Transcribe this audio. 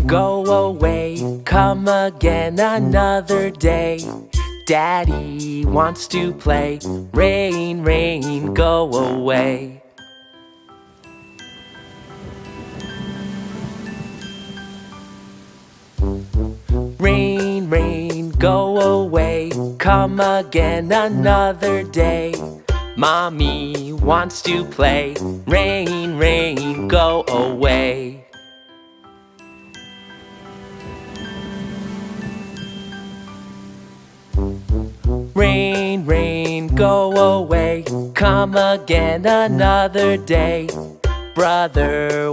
go away, come again another day. Daddy wants to play, rain, rain, go away. Rain, rain, go away, come again another day. Mommy wants to play, rain, rain, go away. Rain, rain, go away, come again another day. Brother